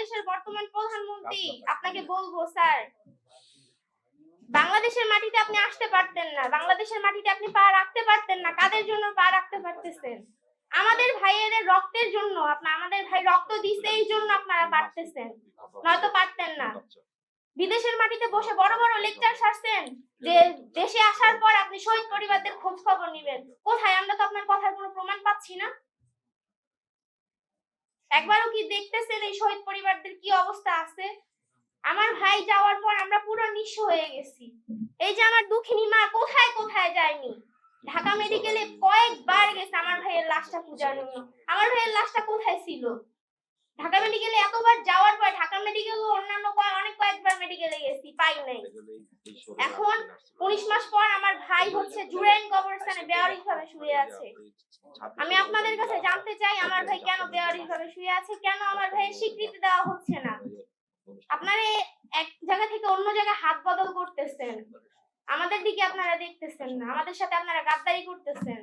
বাংলাদেশের বর্তমান প্রধানমন্ত্রী, আপনাকে বলবো স্যার, বাংলাদেশের মাটিতে আপনি আসতে পারতেন না, বাংলাদেশের মাটিতে আপনি পা রাখতে পারতেন না। কাদের জন্য পা রাখতে পারতেছেন? আমাদের ভাইয়ের রক্তের জন্য। আমাদের ভাই রক্ত দিছে, এই জন্য আপনারা পারতেছেন, নয়তো পারতেন না। বিদেশের মাটিতে বসে বড় বড় লেকচার ছাড়ছেন যে দেশে আসার পর আপনি শহীদ পরিবারদের খোঁজ খবর নেবেন। কোথায়? আমরা তো আপনার কথার কোনো প্রমাণ পাচ্ছি না। একবারও কি দেখতেছেন এই শহীদ পরিবারদের কি অবস্থা আছে? আমার ভাই যাওয়ার পর আমরা পুরো নিঃস্ব হয়ে গেছি। এই যে আমার দুঃখিনী মা কোথায় কোথায় যায়নি, ঢাকা মেডিকেলে কয়েকবার গেছে আমার ভাইয়ের লাশটা পূজার জন্য। আমার ভাইয়ের লাশটা কোথায় ছিল? ঢাকা মেডিকেলে এতবার যাওয়ার পর, ঢাকা মেডিকেল অন্যান্য কয়েকবার মেডিকেলে গেছি, পাই নাই। এখন 19 মাস পর আমার ভাই হচ্ছে জুরাইন কবরস্থানে বেয়ারিশভাবে শুয়ে আছে। আমি আপনাদের কাছে জানতে চাই আমার ভাই কেন বেয়ারিশভাবে শুয়ে আছে, কেন আমার ভাইয়ের স্বীকৃতি দেওয়া হচ্ছে না? আপনারা এক জায়গা থেকে অন্য জায়গায় হাত বদল করতেছেন, আমাদের দিকে আপনারা দেখতেছেন না, আমাদের সাথে আপনারা গাদ্দারি করতেছেন।